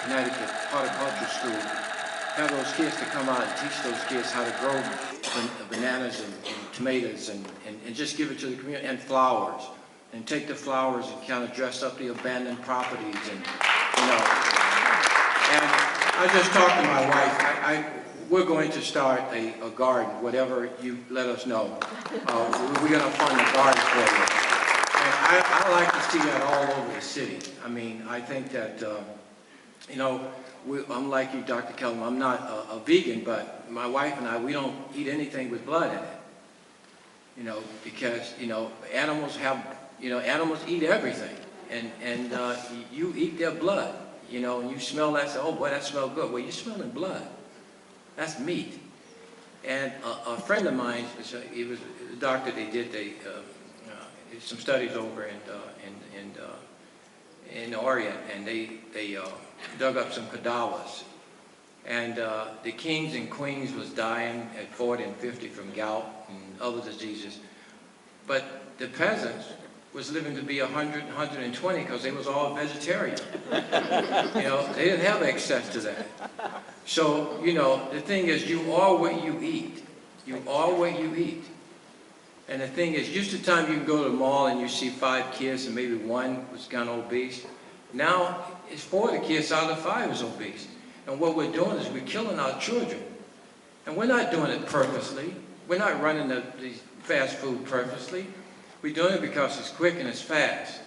Connecticut horticulture school, have those kids to come out and teach those kids how to grow bananas and tomatoes and just give it to the community, and flowers, and take the flowers and kind of dress up the abandoned properties, and you know. And I just talked to my wife. We're going to start a garden, whatever you let us know. We're going to fund a garden for you. And I like to see that all over the city. I mean, I think that, you know, I'm like you, Dr. Kellum, I'm not a vegan, but my wife and I, we don't eat anything with blood in it. You know, because, you know, animals eat everything. And you eat their blood, you know, and you smell that, say, oh boy, that smells good. Well, you're smelling blood. That's meat. And a friend of mine, he was a doctor, they did some studies over in the Orient, and they dug up some cadavers. And the kings and queens was dying at 40 and 50 from gout and other diseases. But the peasants was living to be 100, 120 because they was all vegetarian. You know, they didn't have access to that. So, you know, the thing is, you are what you eat. You are what you eat. And the thing is, used to time you can go to the mall and you see 5 kids and maybe 1 was kind of obese. Now, it's 4 of the kids out of 5 is obese. And what we're doing is we're killing our children. And we're not doing it purposely. We're not running these fast food purposely. We're doing it because it's quick and it's fast.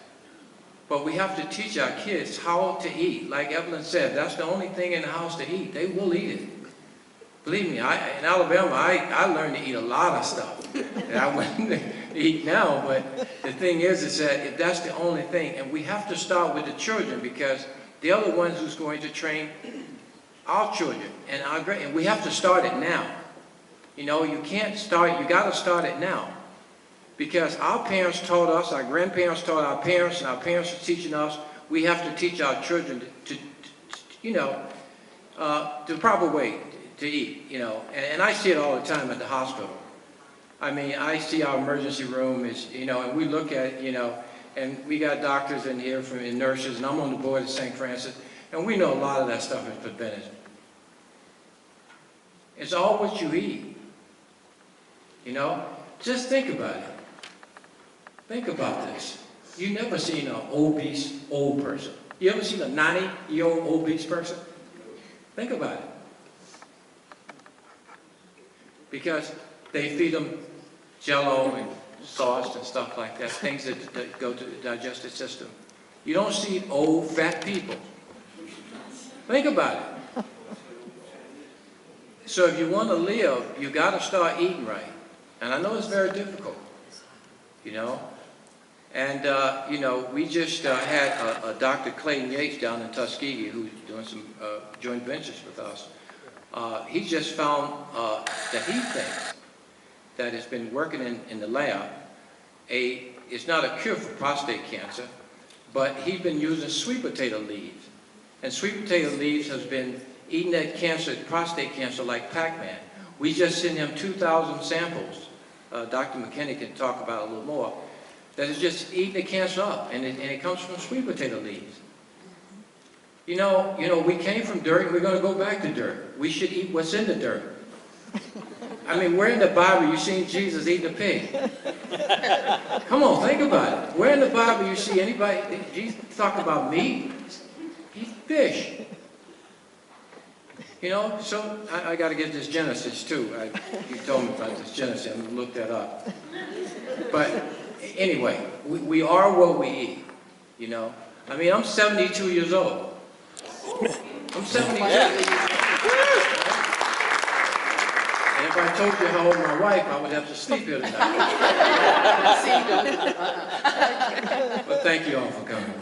But we have to teach our kids how to eat. Like Evelyn said, that's the only thing in the house to eat. They will eat it. Believe me, in Alabama, I learned to eat a lot of stuff that I wouldn't eat now. But the thing is that if that's the only thing, and we have to start with the children, because they're the ones who's going to train our children and we have to start it now. You know, you can't start, you got to start it now. Because our parents taught us, our grandparents taught our parents, and our parents are teaching us. We have to teach our children to you know, the proper way to eat, you know. And I see it all the time at the hospital. I mean, I see our emergency room is, you know, and we look at, you know, and we got doctors in here and nurses, and I'm on the board at St. Francis, and we know a lot of that stuff is prevented. It's all what you eat, you know. Just think about it. Think about this. You never seen an obese old person. You ever seen a 90-year-old obese person? Think about it. Because they feed them Jell-O and sauce and stuff like that, things that go to the digestive system. You don't see old, fat people. Think about it. So if you want to live, you got to start eating right. And I know it's very difficult, you know. And, you know, we just had a Dr. Clayton Yates down in Tuskegee who's doing some joint ventures with us. He just found that he thinks that it's been working in the lab. It's not a cure for prostate cancer, but he's been using sweet potato leaves. And sweet potato leaves has been eating that cancer, prostate cancer, like Pac-Man. We just sent him 2,000 samples. Dr. McKinney can talk about it a little more. That is just eating the cancer up, and it comes from sweet potato leaves. You know, we came from dirt, and we're going to go back to dirt. We should eat what's in the dirt. I mean, where in the Bible you seen Jesus eating a pig? Come on, think about it. Where in the Bible you see anybody, Jesus talk about meat? Eat fish. You know, so I got to get this Genesis too. You told me about this Genesis. I'm going to look that up. But anyway, we are what we eat, you know. I mean, I'm 72 years old. I'm 72. And if I told you how old my wife, I would have to sleep here tonight. But thank you all for coming.